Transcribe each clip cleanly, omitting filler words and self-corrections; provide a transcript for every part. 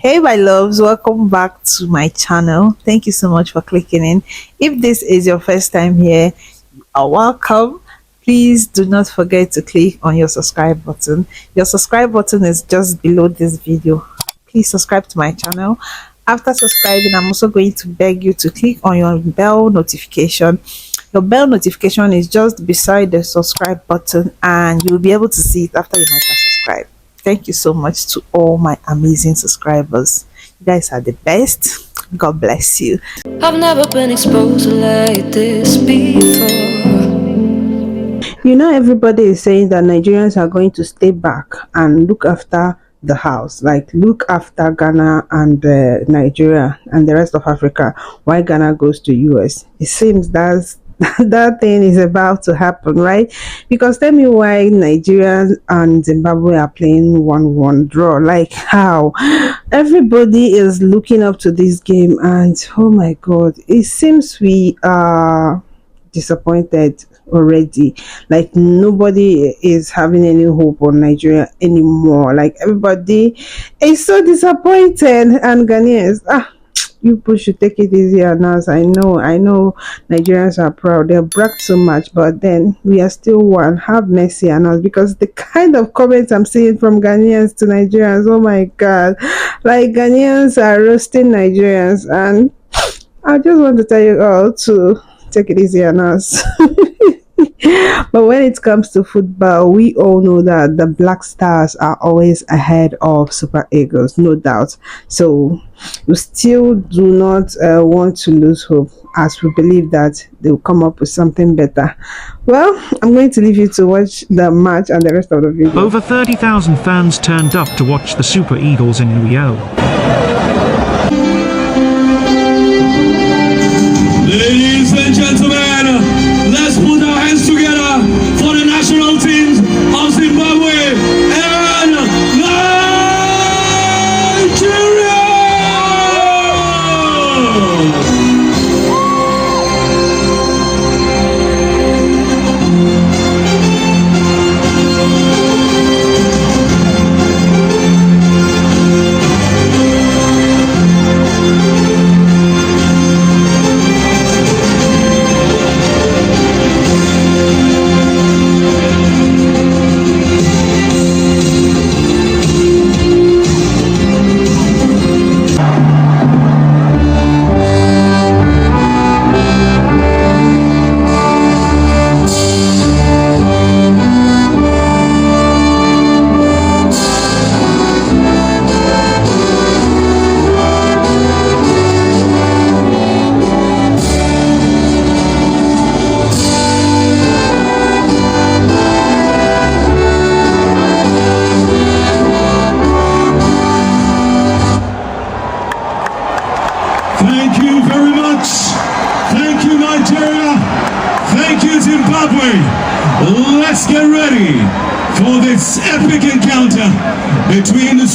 Hey my loves, welcome back to my channel. Thank you so much for clicking in. If this is your first time here, you are welcome. Please do not forget to click on your subscribe button. Your subscribe button is just below this video. Please subscribe to my channel. After subscribing, I'm also going to beg you to click on your bell notification. Your bell notification is just beside the subscribe button and you'll be able to see it after you might have subscribed. Thank you so much to all my amazing subscribers. You guys are the best. God bless you. I've never been exposed like this before. Everybody is saying that Nigerians are going to stay back and look after the house, like look after Ghana and Nigeria and the rest of Africa, while Ghana goes to US. It seems that thing is about to happen, right? Because tell me why Nigeria and Zimbabwe are playing 1-1 draw. Like how everybody is looking up to this game, and oh my god, it seems we are disappointed already. Like nobody is having any hope on Nigeria anymore. Like everybody is so disappointed, and Ghanaians, you people should take it easy on us. I know Nigerians are proud, they brag so much, but then we are still one. Have mercy on us, because the kind of comments I'm seeing from Ghanaians to Nigerians, oh my god, like Ghanaians are roasting Nigerians, and I just want to tell you all to take it easy on us. But when it comes to football, we all know that the Black Stars are always ahead of Super Eagles, no doubt. So we still do not want to lose hope, as we believe that they will come up with something better. Well, I'm going to leave you to watch the match and the rest of the video. Over 30,000 fans turned up to watch the Super Eagles in Rio. Ladies and gentlemen, let's put our hands together for the national teams of Zimbabwe and Nigeria! Thank you very much. Thank you, Nigeria. Thank you, Zimbabwe. Let's get ready for this epic encounter between the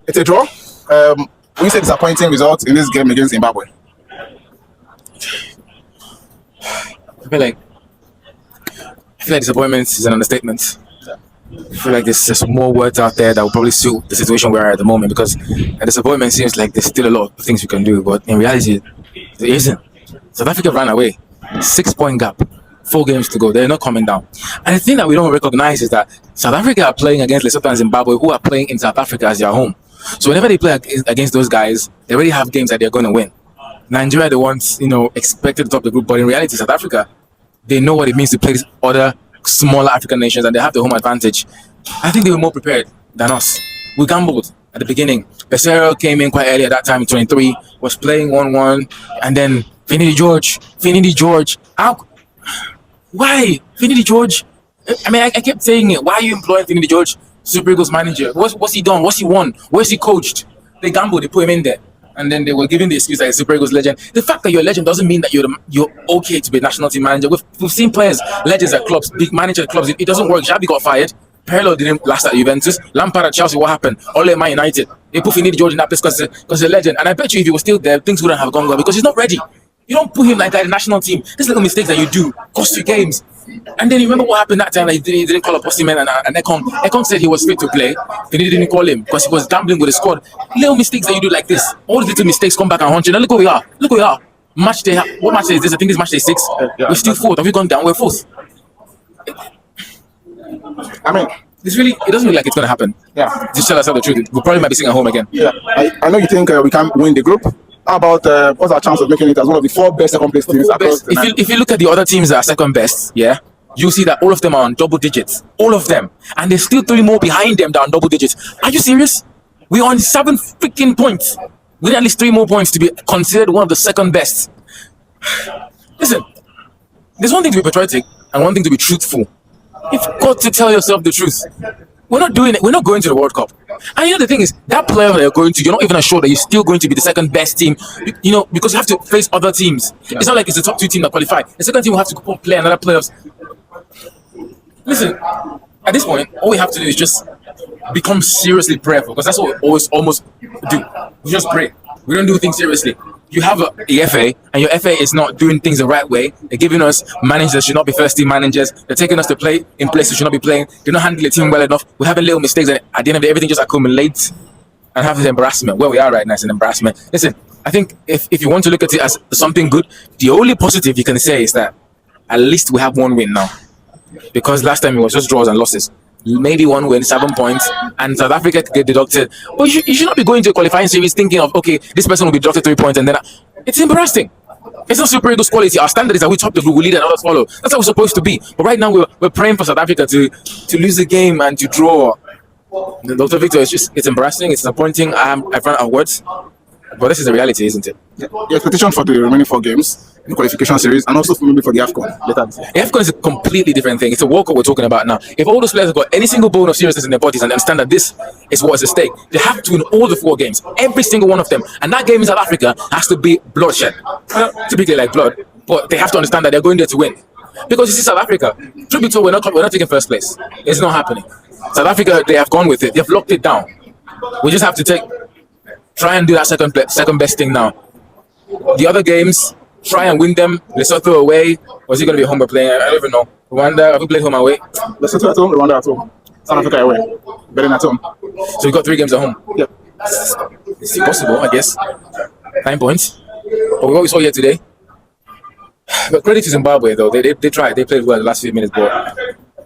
It's a draw. We say disappointing result in this game against Zimbabwe. I feel like disappointment is an understatement. I feel like there's just more words out there that will probably suit the situation we're at the moment, because a disappointment seems like there's still a lot of things we can do, but in reality, there isn't. South Africa ran away. 6-point gap. 4 games to go. They're not coming down. And the thing that we don't recognize is that South Africa are playing against Lesotho and Zimbabwe, who are playing in South Africa as their home. So whenever they play against those guys, they already have games that they're going to win. Nigeria are the ones, expected to top the group, but in reality, South Africa, they know what it means to play these other smaller African nations, and they have the home advantage. I think they were more prepared than us. We gambled at the beginning. Pesero came in quite early at that time, 23, was playing 1-1, and then Finidi George, out. Why? Finidi George? I mean, I kept saying it. Why are you employing Finidi George? Super Eagles manager. What's he done? What's he won? Where's he coached? They gambled, they put him in there. And then they were giving the excuse that he's Super Eagles legend. The fact that you're a legend doesn't mean that you're okay to be a national team manager. We've seen players, legends at clubs, big manager at clubs. It doesn't work. Xavi got fired. Pirlo didn't last at Juventus. Lampard at Chelsea, what happened? Ole at Man United. They put Finidi George in that place because he's a legend. And I bet you if he was still there, things wouldn't have gone well because he's not ready. You don't put him like that in the national team. These little mistakes that you do cost you games. And then you remember what happened that time that he didn't call up Osimhen and Ekong. Ekong said he was fit to play. Finidi didn't call him because he was gambling with the squad. Little mistakes that you do like this. All these little mistakes come back and haunt you. Now look where we are. Look where we are. What match day is this? I think this match day 6. We're still 4th. Have we gone down? We're 4th. I mean, It doesn't look like it's going to happen. Yeah. Just tell ourselves the truth. We probably might be sitting at home again. Yeah. I know you think we can win the group. How about what's our chance of making it as one of the 4 best second place teams across the night? If you look at the other teams that are second best, yeah, you see that all of them are on double digits. All of them. And there's still 3 more behind them that are on double digits. Are you serious? We're on 7 freaking points. We need at least 3 more points to be considered one of the second best. Listen, there's one thing to be patriotic and one thing to be truthful. You've got to tell yourself the truth. We're not doing it. We're not going to the World Cup. And you know the thing is, that player that you're going to, you're not even assured that you're still going to be the second best team. You know, because you have to face other teams. Yeah. It's not like it's the top 2 teams that qualify. The second team will have to go play another playoffs. Listen, at this point, all we have to do is just become seriously prayerful, because that's what we always almost do. We just pray. We don't do things seriously. You have a FA, and your FA is not doing things the right way. They're giving us managers that should not be first team managers. They're taking us to play in places we should not be playing. They're not handling the team well enough. We're having little mistakes, and at the end of the day, everything just accumulates and have this embarrassment. Where we are right now is an embarrassment. Listen, I think if you want to look at it as something good, the only positive you can say is that at least we have 1 win now. Because last time it was just draws and losses. Maybe 1 win, 7 points, and South Africa could get deducted. But you should not be going to a qualifying series thinking of, okay, this person will be deducted 3 points, and then it's embarrassing. It's not Super Eagles quality. Our standard is that we top the group, we lead and others follow. That's how we're supposed to be. But right now we're praying for South Africa to lose the game and to draw. Dr. Victor, it's embarrassing, it's disappointing. I've run out of words. But this is the reality, isn't it? Yeah. The expectation for the remaining 4 games in the qualification series, and also maybe for the AFCON. The AFCON is a completely different thing. It's a World Cup we're talking about now. If all those players have got any single bone of seriousness in their bodies and understand that this is what is at stake, they have to win all the 4 games, every single one of them. And that game in South Africa has to be bloodshed. Typically like blood, but they have to understand that they're going there to win. Because you see, South Africa, truth be told, we're not taking first place. It's not happening. South Africa, they have gone with it. They've locked it down. We just have to try and do that second best thing now. The other games, try and win them. Lesotho away. Was he going to be home or playing? I don't even know. Rwanda, have we played home away? Lesotho at home, Rwanda at home. South Africa away. Better at home. So we got 3 games at home. Yep. It's impossible, I guess. 9 points. But what we saw here today. But credit to Zimbabwe, though. They tried. They played well in the last few minutes, but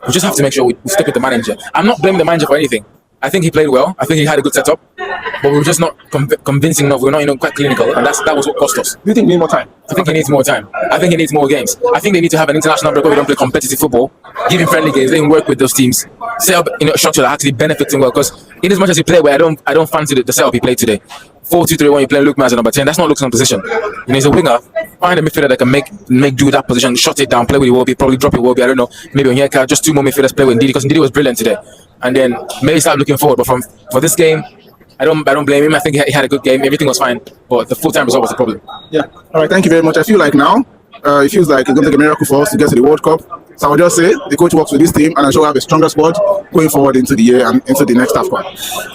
we just have to make sure we stick with the manager. I'm not blaming the manager for anything. I think he played well. I think he had a good setup, but we were just not convincing enough. We were not, quite clinical, and that was what cost us. Do you think we need more time? I think he needs more time. I think he needs more games. I think they need to have an international break where we don't play competitive football, give him friendly games, let him work with those teams, set up a structure that actually benefits him well. Because in as much as he played well, I don't fancy the setup he played today. 4-2-3-1, you play Luke Maz at number 10. That's not Luke's position. He's a winger. Find a midfielder that can make do that position, shut it down, play with Iwobi, probably drop Iwobi. I don't know. Maybe on Onyeka, just 2 more midfielders play with Ndidi, because Ndidi was brilliant today. And then maybe start looking forward. But for this game, I don't blame him. I think he had a good game. Everything was fine. But the full-time result was the problem. Yeah. All right. Thank you very much. I feel like now it feels like it's going to take a miracle for us to get to the World Cup. So I would just say the coach works with this team, and I'm sure we'll have a stronger squad going forward into the year and into the next AFCON.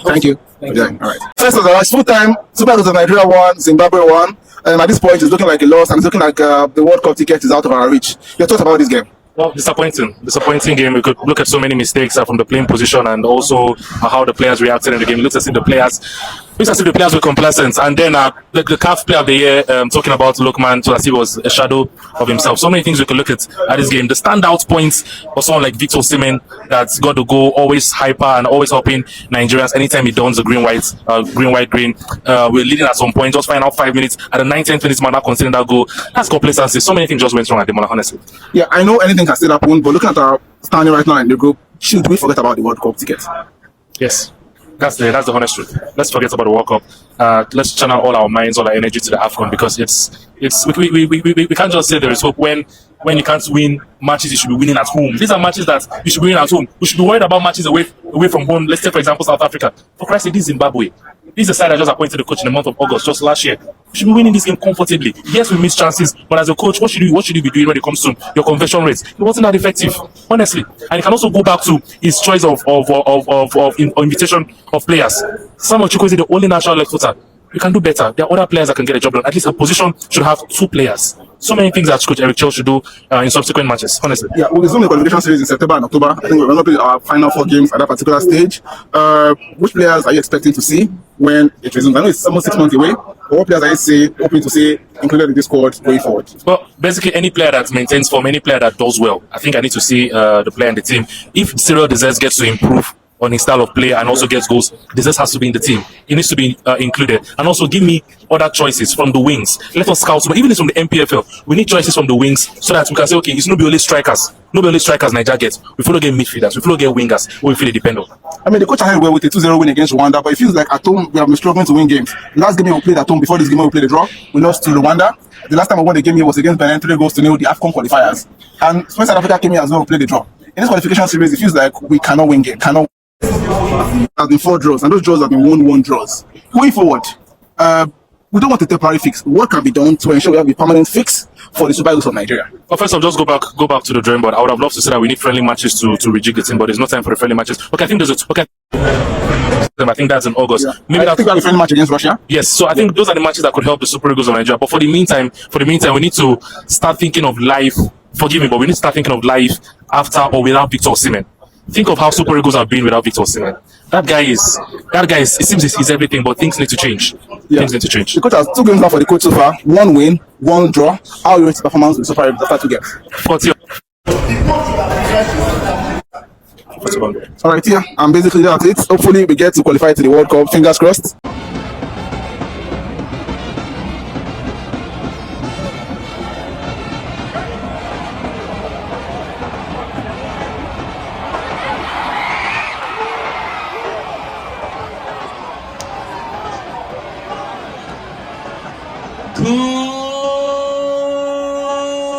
Thank you. Yeah. All right. First of all, full-time. Super Eagles of Nigeria won, Zimbabwe won. At this point, it's looking like a loss, and it's looking like the World Cup ticket is out of our reach. Your thoughts about this game? Well, disappointing game. We could look at so many mistakes from the playing position, and also how the players reacted in the game. It looks as if the players were complacent. And then the CAF Player of the Year, talking about Lookman, so as he was a shadow of himself. So many things we could look at this game. The standout points for someone like Victor Osimhen, that's got to go, always hyper and always helping Nigerians anytime he dons the green. We're leading at some point, just find out 5 minutes at the 19th minute, man, not considering that goal. That's complacency. So many things just went wrong at the moment, honestly. Yeah, I know anything can still happen, but looking at our standing right now in the group, should we forget about the World Cup ticket? Yes. That's the honest truth. Let's forget about the World Cup. Let's channel all our minds, all our energy to the AFCON, because we can't just say there is hope when you can't win matches you should be winning at home. These are matches that you should be winning at home. We should be worried about matches away from home. Let's take for example South Africa. For Christ's sake, this is Zimbabwe. This is the side that just appointed the coach in the month of August, just last year. You should be winning this game comfortably. Yes, we miss chances, but as a coach, what should you be doing when it comes to your conversion rates? It wasn't that effective, honestly. And it can also go back to his choice of invitation of players. Samuel Chukwueze is the only natural left footer. You can do better. There are other players that can get a job done. At least a position should have 2 players. So many things that Coach Eric Chell should do in subsequent matches, honestly. Yeah, we'll resume the qualification series in September and October. I think we're going to play our final 4 games at that particular stage. Which players are you expecting to see when it resumes? I know it's almost 6 months away, but what players are you hoping to see included in this squad going forward? Well, basically any player that maintains form, any player that does well. I think I need to see the player in the team. If Cyril Desires gets to improve on his style of play and also gets goals, this has to be in the team. He needs to be included. And also give me other choices from the wings. Let us scout, even from the MPFL. We need choices from the wings so that we can say, okay, it's not only strikers. Not only strikers Nigeria gets. We follow get midfielders. We follow get wingers. Who we feel depend on. I mean, the coach had well with a 2-0 win against Rwanda, but it feels like at home we have been struggling to win games. The last game we played at home, before this game we played a draw, we lost to Rwanda. The last time we won the game here was against Benin, 3-0 the AFCON qualifiers. And when South Africa came here as well, we played a draw. In this qualification series, it feels like we cannot win game. There have been 4 draws, and those draws have been 1-1 draws. Going forward, we don't want a temporary fix. What can be done to ensure we have a permanent fix for the Super Eagles of Nigeria? Well, first of all, just go back to the drawing board. I would have loved to say that we need friendly matches to rejig the team, but there's no time for the friendly matches. Okay, I think I think that's in August. Yeah. Maybe I think we have a friendly match against Russia. Yes, so I think those are the matches that could help the Super Eagles of Nigeria. But for the meantime, we need to start thinking of life. Forgive me, but we need to start thinking of life after or without Victor Osimhen. Think of how Super Eagles have been without Victor Osimhen. That guy is. It seems he's everything, but things need to change. Yeah. Things need to change. The coach has 2 games now for the coach so far. 1 win, 1 draw. How are you his performance with Super Eagles after 2 games? 40. All right, yeah, and basically that's it. Hopefully we get to qualify to the World Cup. Fingers crossed.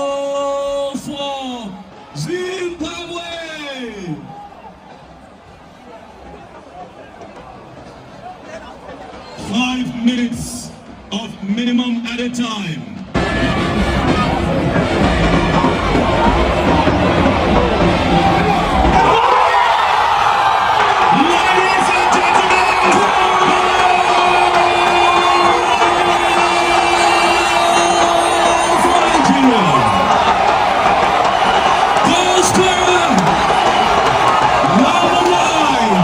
Goal for Zimbabwe! Five minutes of minimum added time. Ladies and gentlemen, goal scorer, number 9,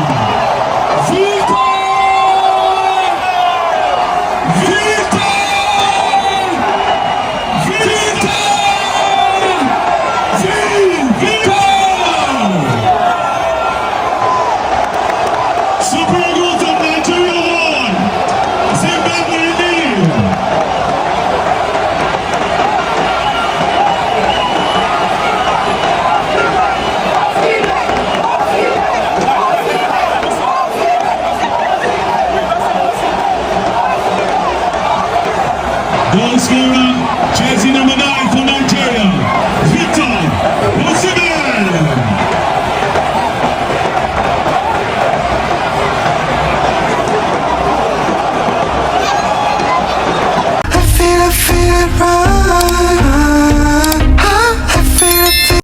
Victor! Super Eagles of Nigeria 1, Zimbabwe nil. Goal scorer, Cheers